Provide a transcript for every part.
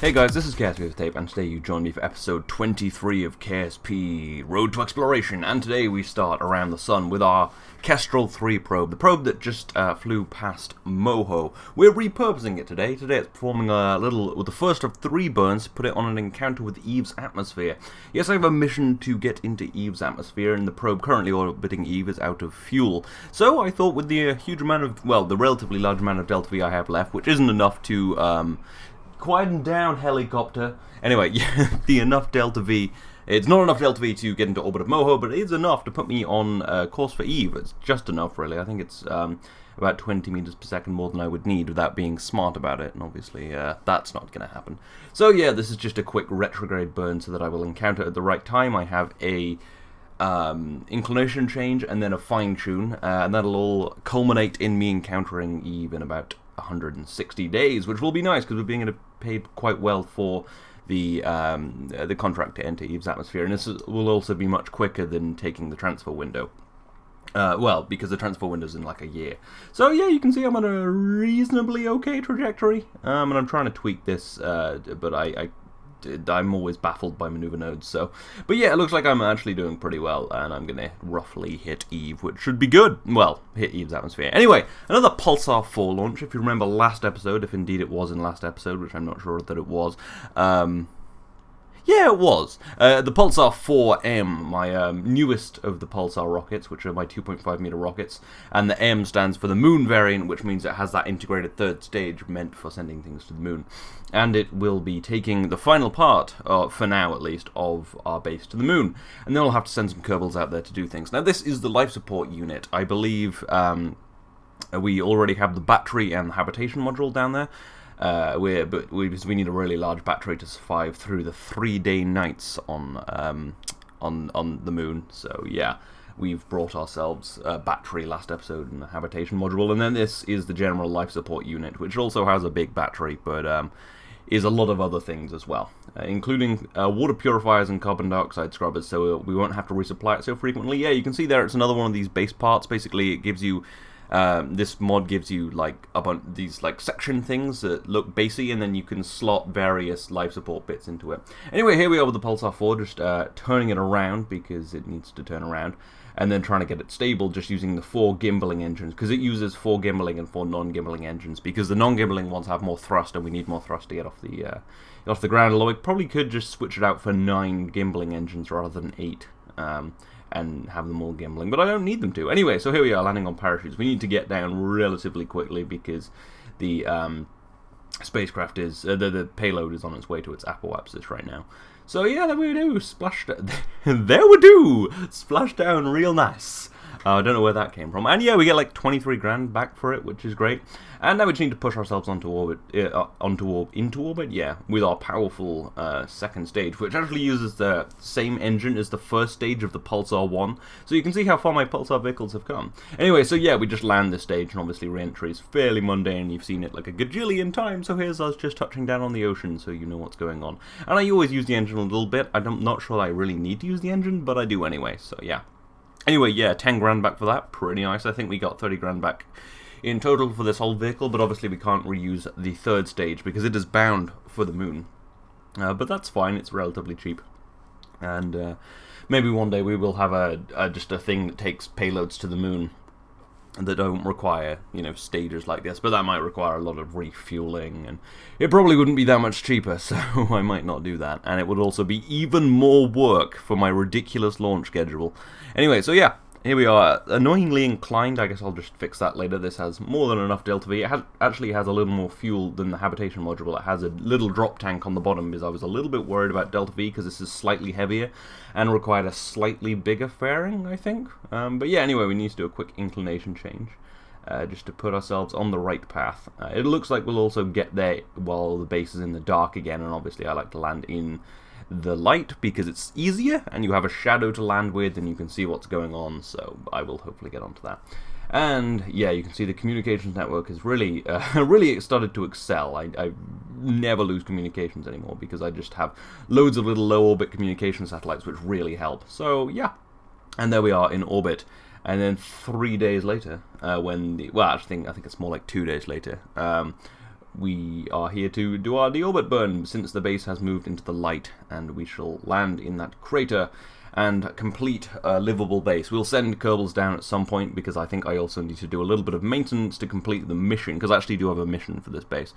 Hey guys, this is KSP with Tape, and today you join me for episode 23 of KSP Road to Exploration, and today we start around the sun with our Kestrel 3 probe, the probe that just flew past Moho. We're repurposing it today. Today it's performing with the first of 3 burns to put it on an encounter with Eve's atmosphere. Yes, I have a mission to get into Eve's atmosphere, and the probe currently orbiting Eve is out of fuel. So I thought with the the relatively large amount of Delta V I have left, which isn't enough to quieten down, helicopter. Anyway, yeah, the enough Delta V. It's not enough Delta V to get into orbit of Moho, but it is enough to put me on course for Eve. It's just enough, really. I think it's about 20 meters per second more than I would need without being smart about it, and obviously that's not going to happen. So yeah, this is just a quick retrograde burn so that I will encounter at the right time. I have a inclination change and then a fine tune, and that'll all culminate in me encountering Eve in about 160 days, which will be nice because we're being paid quite well for the contract to enter Eve's atmosphere, and this will also be much quicker than taking the transfer window. Because the transfer window's in like a year. So yeah, you can see I'm on a reasonably okay trajectory, and I'm trying to tweak this, but I'm always baffled by maneuver nodes, but yeah, it looks like I'm actually doing pretty well, and I'm gonna roughly hit Eve, which should be good. Well, hit Eve's atmosphere. Anyway, another Pulsar 4 launch. If you remember last episode, if indeed it was in last episode, which I'm not sure that it was, yeah, it was. The Pulsar 4M, my newest of the Pulsar rockets, which are my 2.5 meter rockets, and the M stands for the Moon variant, which means it has that integrated third stage meant for sending things to the Moon. And it will be taking the final part, for now at least, of our base to the Moon. And then we'll have to send some Kerbals out there to do things. Now, this is the life support unit. I believe we already have the battery and the habitation module down there. We need a really large battery to survive through the 3-day nights on the Moon. So yeah, we've brought ourselves a battery last episode and the habitation module, and then this is the general life support unit, which also has a big battery, but is a lot of other things as well, including water purifiers and carbon dioxide scrubbers, so we won't have to resupply it so frequently. Yeah, you can see there it's another one of these base parts. Basically, it gives you this mod gives you like a bunch of these like section things that look basey, and then you can slot various life support bits into it. Anyway, here we are with the Pulsar 4, just turning it around because it needs to turn around, and then trying to get it stable just using the 4 gimbaling engines, because it uses 4 gimbaling and 4 non-gimbaling engines, because the non-gimbaling ones have more thrust, and we need more thrust to get off the ground. Although I probably could just switch it out for 9 gimbaling engines rather than 8. And have them all gimbling, but I don't need them to. Anyway, so here we are landing on parachutes. We need to get down relatively quickly because the spacecraft is the payload is on its way to its apoapsis right now. So yeah, there we do. There we do. Splash down real nice. I don't know where that came from. And yeah, we get like 23 grand back for it, which is great. And now we just need to push ourselves into orbit, yeah, with our powerful second stage, which actually uses the same engine as the first stage of the Pulsar 1. So you can see how far my Pulsar vehicles have come. Anyway, so yeah, we just land this stage, and obviously re-entry is fairly mundane. You've seen it like a gajillion times, so here's us just touching down on the ocean, so you know what's going on. And I always use the engine a little bit. I'm not sure I really need to use the engine, but I do anyway, so yeah. Anyway, yeah, 10 grand back for that. Pretty nice. I think we got 30 grand back in total for this whole vehicle, but obviously we can't reuse the third stage because it is bound for the Moon. But that's fine. It's relatively cheap. And maybe one day we will have just a thing that takes payloads to the Moon that don't require, stages like this, but that might require a lot of refueling, and it probably wouldn't be that much cheaper, so I might not do that, and it would also be even more work for my ridiculous launch schedule. Anyway, so yeah, here we are, annoyingly inclined. I guess I'll just fix that later. This has more than enough Delta V. It actually has a little more fuel than the habitation module. It has a little drop tank on the bottom because I was a little bit worried about Delta V because this is slightly heavier and required a slightly bigger fairing, I think. But yeah, anyway, we need to do a quick inclination change just to put ourselves on the right path. It looks like we'll also get there while the base is in the dark again, and obviously I like to land in the light because it's easier and you have a shadow to land with and you can see what's going on, so I will hopefully get onto that. And yeah, you can see the communications network has really really started to excel. I never lose communications anymore because I just have loads of little low orbit communication satellites which really help. So yeah, and there we are in orbit. And then 3 days later, I think it's more like 2 days later, we are here to do our deorbit burn, since the base has moved into the light, and we shall land in that crater and complete a livable base. We'll send Kerbals down at some point, because I think I also need to do a little bit of maintenance to complete the mission, because I actually do have a mission for this base.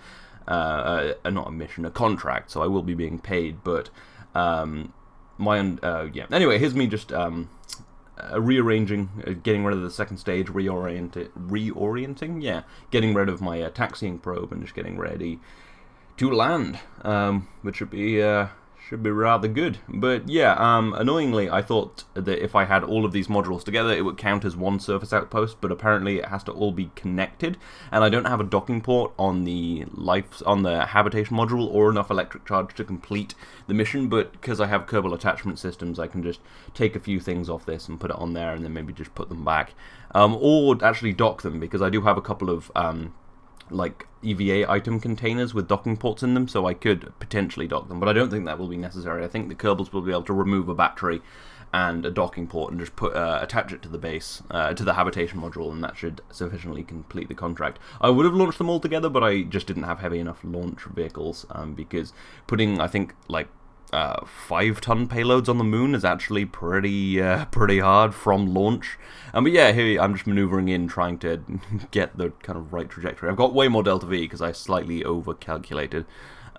Not a mission, a contract, so I will be being paid, but yeah. Anyway, here's me just rearranging, getting rid of the second stage, reorienting, yeah, getting rid of my taxiing probe and just getting ready to land, which should be rather good. But yeah, annoyingly, I thought that if I had all of these modules together, it would count as one surface outpost, but apparently it has to all be connected, and I don't have a docking port on the habitation module or enough electric charge to complete the mission. But because I have Kerbal attachment systems, I can just take a few things off this and put it on there, and then maybe just put them back, or actually dock them, because I do have a couple of like EVA item containers with docking ports in them, so I could potentially dock them, but I don't think that will be necessary. I think the Kerbals will be able to remove a battery and a docking port and just attach it to the base, to the habitation module, and that should sufficiently complete the contract. I would have launched them all together, but I just didn't have heavy enough launch vehicles, because putting, I think, like 5-ton payloads on the moon is actually pretty hard from launch. But yeah, here I'm just maneuvering in, trying to get the kind of right trajectory. I've got way more delta V because I slightly over-calculated.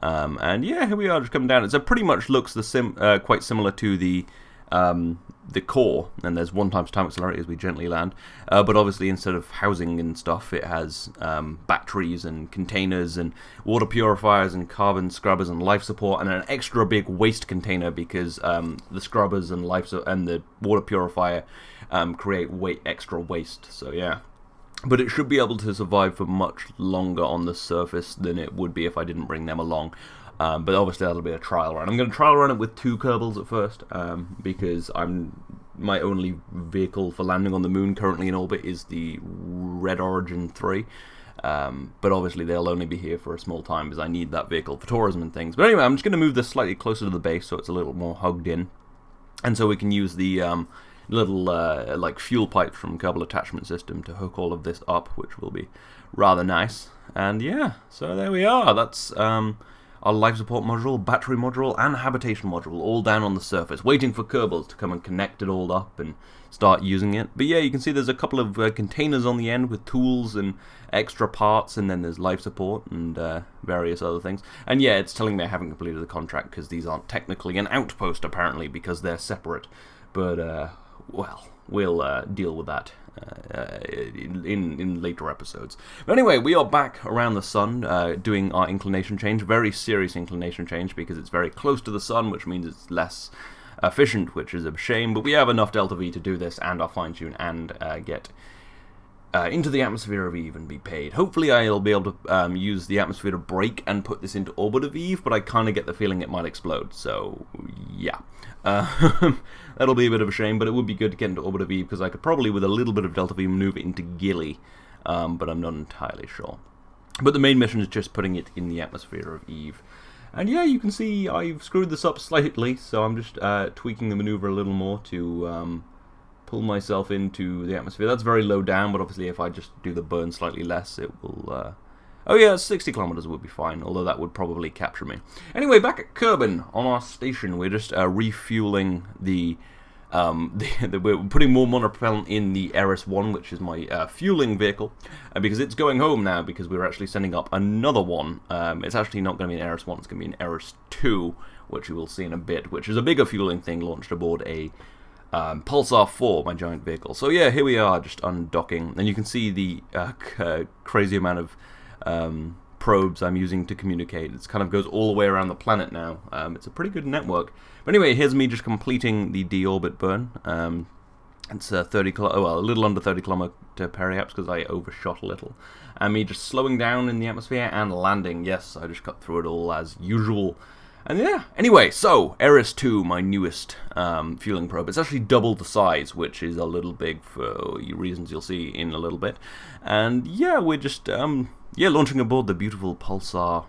And yeah, here we are, just coming down. It pretty much looks quite similar to the core, and there's 1 times time accelerate as we gently land, but obviously instead of housing and stuff, it has batteries and containers and water purifiers and carbon scrubbers and life support, and an extra big waste container, because the scrubbers and and the water purifier create extra waste. So yeah, but it should be able to survive for much longer on the surface than it would be if I didn't bring them along. But obviously that'll be a trial run. I'm going to trial run it with 2 Kerbals at first, because my only vehicle for landing on the moon currently in orbit is the Red Origin 3. But obviously they'll only be here for a small time, because I need that vehicle for tourism and things. But anyway, I'm just going to move this slightly closer to the base so it's a little more hugged in, and so we can use the little like fuel pipes from Kerbal attachment system to hook all of this up, which will be rather nice. And yeah, so there we are. That's our life support module, battery module, and habitation module all down on the surface, waiting for Kerbals to come and connect it all up and start using it. But yeah, you can see there's a couple of containers on the end with tools and extra parts, and then there's life support and various other things. And yeah, it's telling me I haven't completed the contract because these aren't technically an outpost, apparently, because they're separate. But well, we'll deal with that in later episodes. But anyway, we are back around the sun, doing our inclination change, very serious inclination change, because it's very close to the sun, which means it's less efficient, which is a shame, but we have enough delta V to do this, and I'll fine-tune and get into the atmosphere of Eve and be paid. Hopefully I'll be able to use the atmosphere to brake and put this into orbit of Eve, but I kind of get the feeling it might explode, so yeah. That'll be a bit of a shame, but it would be good to get into orbit of Eve, because I could probably, with a little bit of delta V, maneuver into Gilly, but I'm not entirely sure. But the main mission is just putting it in the atmosphere of Eve. And yeah, you can see I've screwed this up slightly, so I'm just tweaking the maneuver a little more to pull myself into the atmosphere. That's very low down, but obviously if I just do the burn slightly less, it will... Oh yeah, 60 kilometers would be fine, although that would probably capture me. Anyway, back at Kerbal, on our station, we're just refueling we're putting more monopropellant in the Eris-1, which is my fueling vehicle, because it's going home now, because we're actually sending up another one. It's actually not going to be an Eris-1, it's going to be an Eris-2, which you will see in a bit, which is a bigger fueling thing launched aboard a Pulsar 4, my giant vehicle. So yeah, here we are, just undocking, and you can see the crazy amount of probes I'm using to communicate. It kind of goes all the way around the planet now. It's a pretty good network. But anyway, here's me just completing the deorbit burn. It's a little under 30 kilometer periaps, because I overshot a little. And me just slowing down in the atmosphere and landing. Yes, I just got through it all as usual. And yeah, anyway, so Eris-2, my newest fueling probe. It's actually double the size, which is a little big for reasons you'll see in a little bit. And yeah, we're just launching aboard the beautiful Pulsar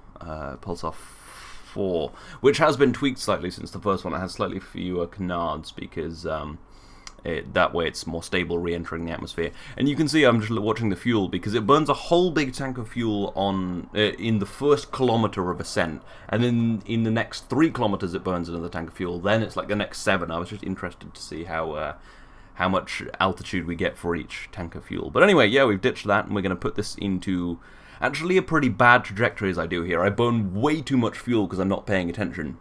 4, which has been tweaked slightly since the first one. It has slightly fewer canards, because that way it's more stable re-entering the atmosphere. And you can see I'm just watching the fuel, because it burns a whole big tank of fuel on in the first kilometer of ascent, and then in the next 3 kilometers it burns another tank of fuel. Then it's like the next 7. I was just interested to see how much altitude we get for each tank of fuel. But anyway, yeah, we've ditched that, and we're going to put this into actually a pretty bad trajectory as I do here. I burn way too much fuel because I'm not paying attention.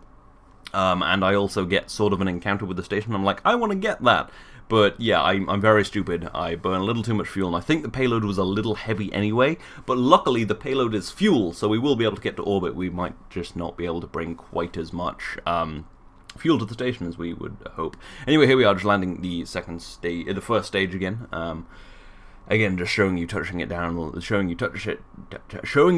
And I also get sort of an encounter with the station. I'm like, I want to get that. But yeah, I'm very stupid. I burn a little too much fuel, and I think the payload was a little heavy anyway. But luckily, the payload is fuel, so we will be able to get to orbit. We might just not be able to bring quite as much fuel to the station as we would hope. Anyway, here we are, just landing the first stage again. Again, just showing you touching it down, showing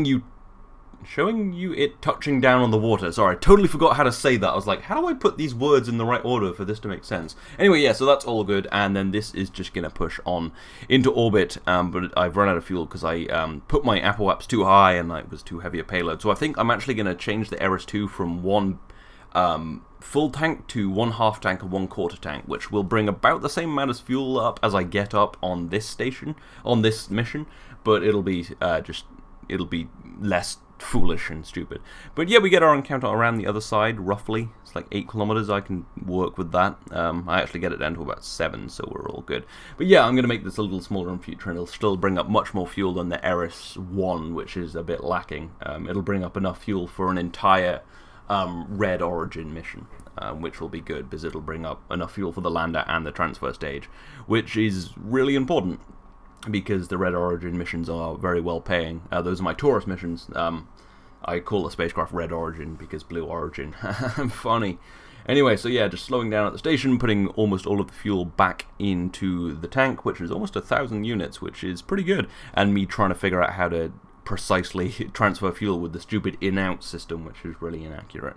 you it touching down on the water. Sorry, I totally forgot how to say that. I was like, how do I put these words in the right order for this to make sense? Anyway, yeah, so that's all good, and then this is just going to push on into orbit, but I've run out of fuel because I put my apoaps too high and it was too heavy a payload. So I think I'm actually going to change the Eris 2 from 1 full tank to 1 half tank and 1 quarter tank, which will bring about the same amount of fuel up as I get up on this station, on this mission, but it'll be less foolish and stupid. But yeah, we get our encounter around the other side, roughly. It's like 8 kilometers. I can work with that. I actually get it down to about 7, so we're all good. But yeah, I'm going to make this a little smaller in future, and it'll still bring up much more fuel than the Eris 1, which is a bit lacking. It'll bring up enough fuel for an entire Red Origin mission, which will be good, because it'll bring up enough fuel for the lander and the transfer stage, which is really important, because the Red Origin missions are very well paying. Those are my tourist missions. I call the spacecraft Red Origin because Blue Origin. Funny. Anyway, so yeah, just slowing down at the station, putting almost all of the fuel back into the tank, which is almost 1,000 units, which is pretty good. And me trying to figure out how to precisely transfer fuel with the stupid in-out system, which is really inaccurate.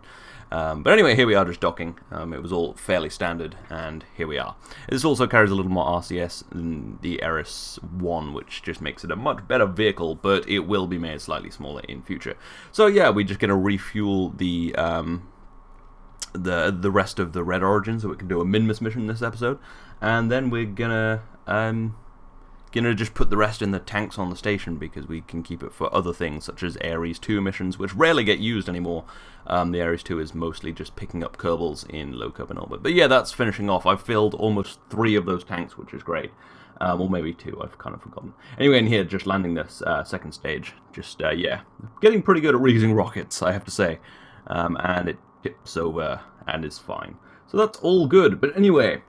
But anyway, here we are just docking. It was all fairly standard, and here we are. This also carries a little more RCS than the Eris 1, which just makes it a much better vehicle, but it will be made slightly smaller in future. So yeah, we're just going to refuel the rest of the Red Origin so we can do a Minmus mission this episode, and then we're gonna just put the rest in the tanks on the station, because we can keep it for other things such as Ares 2 missions, which rarely get used anymore. The Ares 2 is mostly just picking up Kerbals in low Kerbal orbit. But yeah, that's finishing off. I've filled almost 3 of those tanks, which is great. Or maybe 2, I've kind of forgotten. Anyway, in here, just landing this second stage. Just, yeah, getting pretty good at reusing rockets, I have to say. And it tips over and is fine. So that's all good. But anyway,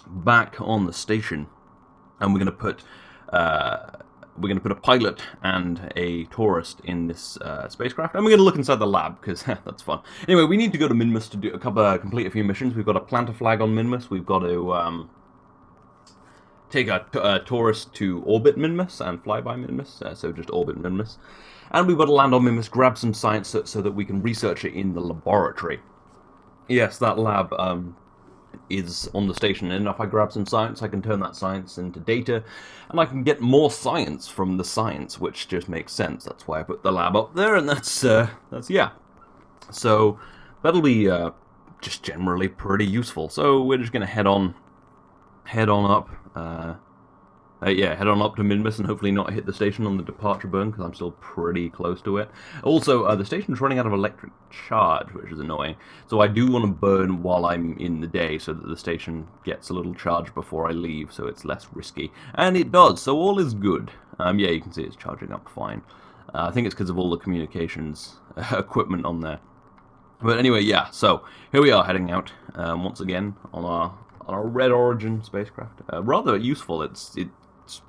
back on the station. And we're going to put a pilot and a tourist in this spacecraft, and we're going to look inside the lab, because that's fun. Anyway, we need to go to Minmus to complete a few missions. We've got to plant a flag on Minmus. We've got to take a tourist to orbit Minmus and fly by Minmus, so just orbit Minmus. And we've got to land on Minmus, grab some science so that we can research it in the laboratory. Yes, that lab is on the station, and if I grab some science, I can turn that science into data, and I can get more science from the science, which just makes sense. That's why I put the lab up there, and that's yeah. So that'll be just generally pretty useful. So we're just gonna head on up. Yeah, head on up to Minmus and hopefully not hit the station on the departure burn, because I'm still pretty close to it. Also, the station's running out of electric charge, which is annoying. So I do want to burn while I'm in the day, so that the station gets a little charge before I leave, so it's less risky. And it does, so all is good. Yeah, you can see it's charging up fine. I think it's because of all the communications equipment on there. But anyway, yeah, so here we are heading out once again on our Red Origin spacecraft. Rather useful. It's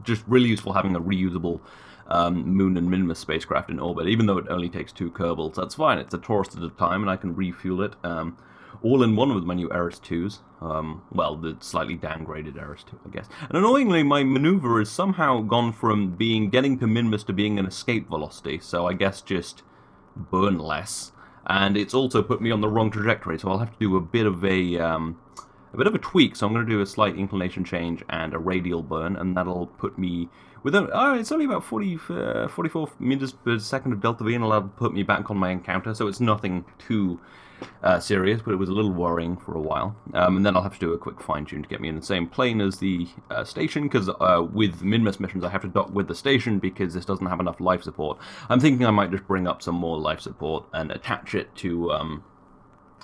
just really useful having a reusable Moon and Minmus spacecraft in orbit, even though it only takes 2 Kerbals. That's fine. It's a tourist at a time, and I can refuel it all in one with my new Eris 2s. Well, the slightly downgraded Eris 2, I guess. And annoyingly, my maneuver has somehow gone from getting to Minmus to being an escape velocity, so I guess just burn less. And it's also put me on the wrong trajectory, so I'll have to do a bit of a a bit of a tweak, so I'm going to do a slight inclination change and a radial burn, and that'll put me within, it's only about 44 meters per second of delta V, and it'll put me back on my encounter, so it's nothing too serious, but it was a little worrying for a while. And then I'll have to do a quick fine-tune to get me in the same plane as the station, because with Minmus missions I have to dock with the station because this doesn't have enough life support. I'm thinking I might just bring up some more life support and attach it to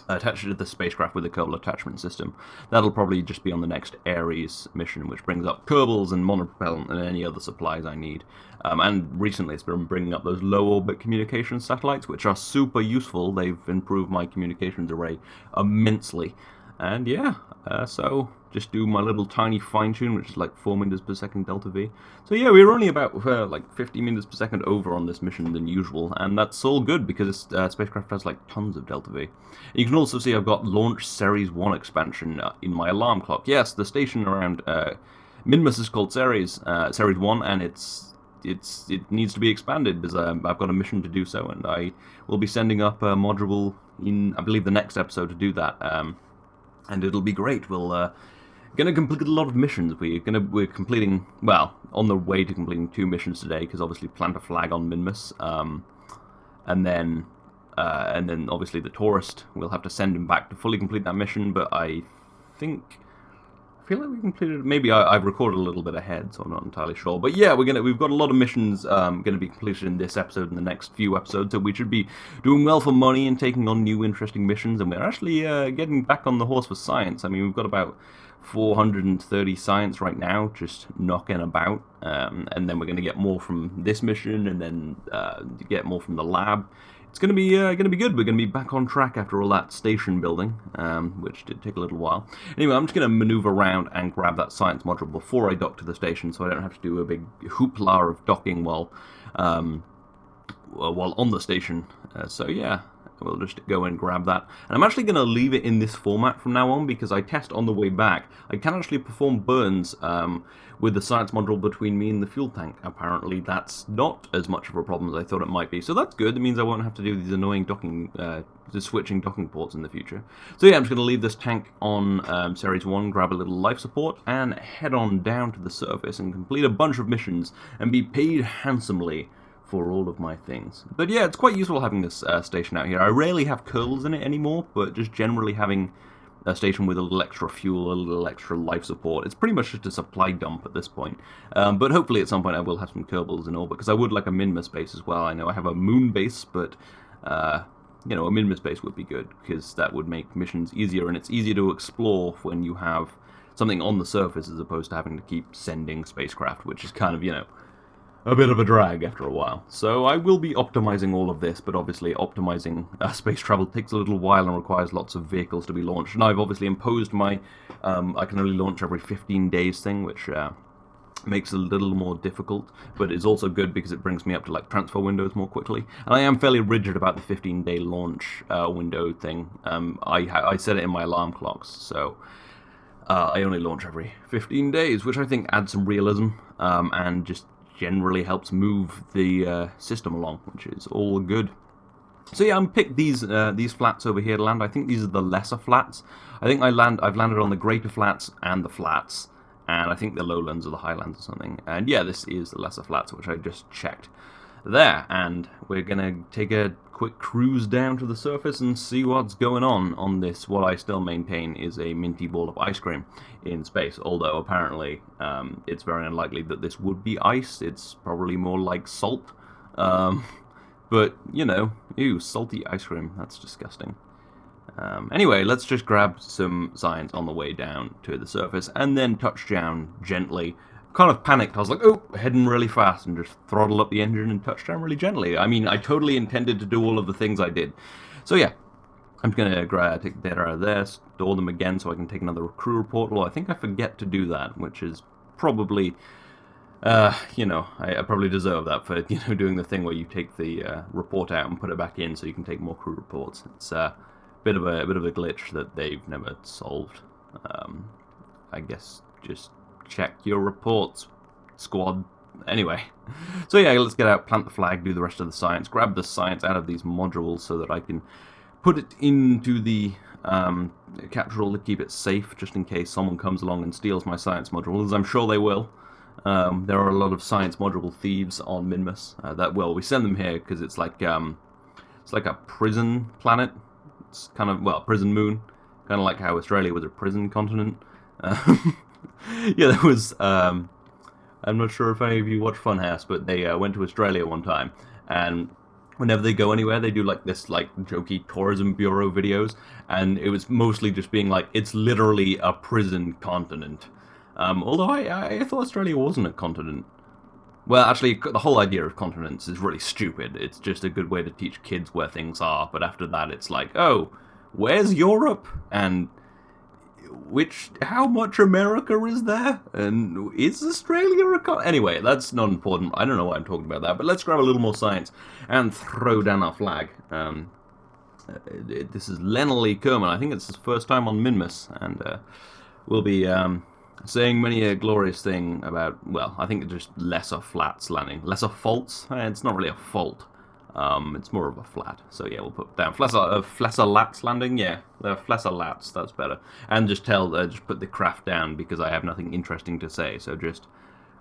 the spacecraft with the Kerbal attachment system. That'll probably just be on the next Ares mission, which brings up Kerbals and monopropellant and any other supplies I need. And recently it's been bringing up those low-orbit communications satellites, which are super useful. They've improved my communications array immensely. And yeah, so just do my little tiny fine-tune, which is like 4 meters per second delta V. So yeah, we were only about like 50 meters per second over on this mission than usual, and that's all good because this spacecraft has like tons of delta V. You can also see I've got Launch Series 1 expansion in my alarm clock. Yes, the station around Minmus is called Series 1, and it needs to be expanded because I've got a mission to do so, and I will be sending up a module in, I believe, the next episode to do that. And it'll be great. We'll gonna complete a lot of missions. We're completing, well, on the way to completing 2 missions today, because obviously plant a flag on Minmus, and then obviously the tourist. We'll have to send him back to fully complete that mission. But I feel like we completed. Maybe I've recorded a little bit ahead, so I'm not entirely sure. But yeah, we've got a lot of missions going to be completed in this episode and the next few episodes. So we should be doing well for money and taking on new interesting missions. And we're actually getting back on the horse for science. I mean, we've got about 430 science right now, just knocking about. And then we're going to get more from this mission, and then get more from the lab. It's going to be good. We're going to be back on track after all that station building, which did take a little while. Anyway, I'm just going to maneuver around and grab that science module before I dock to the station, so I don't have to do a big hoopla of docking while on the station. So yeah, we'll just go and grab that. And I'm actually going to leave it in this format from now on, because I test on the way back. I can actually perform burns with the science module between me and the fuel tank. Apparently that's not as much of a problem as I thought it might be. So that's good. It means I won't have to do these annoying docking, switching docking ports in the future. So yeah, I'm just going to leave this tank on Series 1, grab a little life support, and head on down to the surface and complete a bunch of missions and be paid handsomely for all of my things. But yeah, it's quite useful having this station out here. I rarely have curls in it anymore, but just generally having a station with a little extra fuel, a little extra life support. It's pretty much just a supply dump at this point. But hopefully at some point I will have some Kerbals in orbit, because I would like a Minmus base as well. I know I have a moon base, but you know, a Minmus base would be good, because that would make missions easier, and it's easier to explore when you have something on the surface as opposed to having to keep sending spacecraft, which is kind of, you know, a bit of a drag after a while. So I will be optimizing all of this, but obviously optimizing space travel takes a little while and requires lots of vehicles to be launched. And I've obviously imposed my I can only launch every 15 days thing, which makes it a little more difficult, but it's also good because it brings me up to like transfer windows more quickly. And I am fairly rigid about the 15-day launch window thing. I set it in my alarm clocks, so I only launch every 15 days, which I think adds some realism and just generally helps move the system along, which is all good. So yeah, I'm picked these flats over here to land. I think these are the lesser flats. I think I've landed on the greater flats and the flats, and I think the lowlands are the highlands or something. And yeah, this is the lesser flats, which I just checked there. And we're gonna take a quick cruise down to the surface and see what's going on this, what I still maintain is a minty ball of ice cream in space, although apparently it's very unlikely that this would be ice. It's probably more like salt, but you know, ew, salty ice cream, that's disgusting. Anyway, let's just grab some science on the way down to the surface and then touch down gently. Kind of panicked. I was like, oh, heading really fast, and just throttle up the engine and touch down really gently. I mean, I totally intended to do all of the things I did. So yeah, I'm going to take the data out of there, store them again so I can take another crew report. Well, I think I forget to do that, which is probably, you know, I probably deserve that for, you know, doing the thing where you take the report out and put it back in so you can take more crew reports. It's a bit of a glitch that they've never solved. I guess just check your reports, squad. Anyway, so yeah, let's get out, plant the flag, do the rest of the science, grab the science out of these modules so that I can put it into the capsule to keep it safe, just in case someone comes along and steals my science module, as I'm sure they will. There are a lot of science module thieves on Minmus. We send them here because it's like a prison planet. It's kind of, well, prison moon, kind of like how Australia was a prison continent. Yeah, there was. I'm not sure if any of you watch Funhouse, but they went to Australia one time, and whenever they go anywhere, they do like this like jokey tourism bureau videos, and it was mostly just being like, it's literally a prison continent. Although I thought Australia wasn't a continent. Well, actually, the whole idea of continents is really stupid. It's just a good way to teach kids where things are, but after that it's like, oh, where's Europe? And how much America is there? And is Australia a continent? Anyway, that's not important. I don't know why I'm talking about that, but let's grab a little more science and throw down our flag. This is Lenley Kerman. I think it's his first time on Minmus, and we'll be saying many a glorious thing about, well, I think it's just lesser flats landing. Lesser faults? It's not really a fault. It's more of a flat. So yeah, we'll put down Flesser Lats landing. Yeah, Flesser Lats, that's better. And just put the craft down because I have nothing interesting to say. So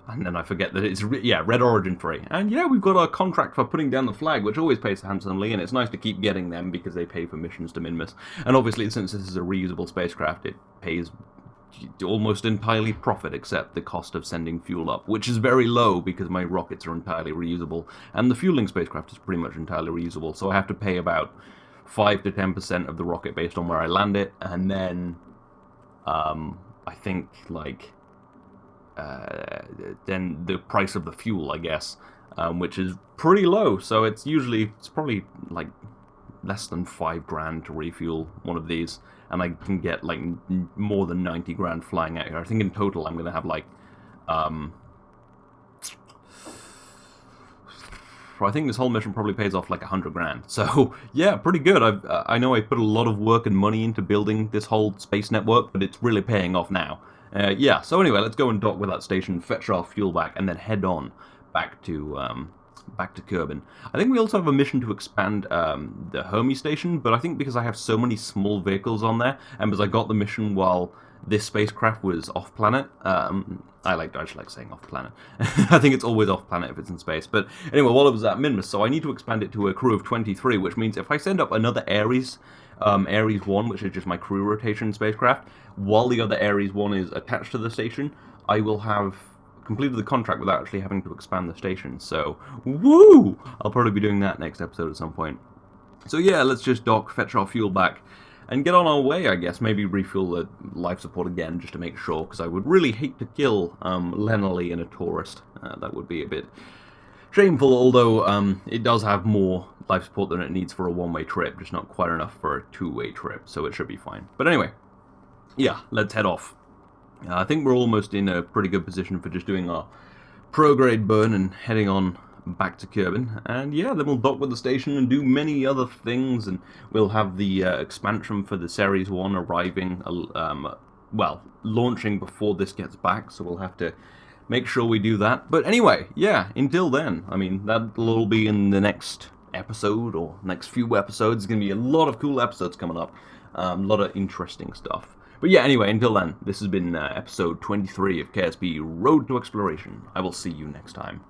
and then I forget that it's, yeah, red origin free. And yeah, we've got our contract for putting down the flag, which always pays handsomely, and it's nice to keep getting them because they pay for missions to Minmus. And obviously, since this is a reusable spacecraft, it pays almost entirely profit, except the cost of sending fuel up, which is very low because my rockets are entirely reusable, and the fueling spacecraft is pretty much entirely reusable, so I have to pay about 5 to 10% of the rocket based on where I land it, and then I think like then the price of the fuel, I guess, which is pretty low, so it's probably like less than $5,000 to refuel one of these, and I can get like more than 90 grand flying out here. I think in total I'm gonna have like I think this whole mission probably pays off like 100 grand. So yeah, pretty good. I know I put a lot of work and money into building this whole space network, but it's really paying off now. Yeah, so anyway, let's go and dock with that station, fetch our fuel back, and then head on back to Kerbal. I think we also have a mission to expand the Hermes station, but I think because I have so many small vehicles on there, and because I got the mission while this spacecraft was off-planet, I just like saying off-planet. I think it's always off-planet if it's in space. But anyway, while it was at Minmus, so I need to expand it to a crew of 23, which means if I send up another Ares 1, which is just my crew rotation spacecraft, while the other Ares 1 is attached to the station, I will have completed the contract without actually having to expand the station. So, woo! I'll probably be doing that next episode at some point. So yeah, let's just dock, fetch our fuel back, and get on our way, I guess. Maybe refuel the life support again, just to make sure, because I would really hate to kill Lenley and a tourist. That would be a bit shameful, although it does have more life support than it needs for a one-way trip, just not quite enough for a two-way trip, so it should be fine. But anyway, yeah, let's head off. I think we're almost in a pretty good position for just doing our prograde burn and heading on back to Kerbal. And yeah, then we'll dock with the station and do many other things, and we'll have the expansion for the Series 1 arriving, well, launching before this gets back, so we'll have to make sure we do that. But anyway, yeah, until then, I mean, that'll all be in the next episode, or next few episodes. There's going to be a lot of cool episodes coming up, a lot of interesting stuff. But yeah, anyway, until then, this has been episode 23 of KSP Road to Exploration. I will see you next time.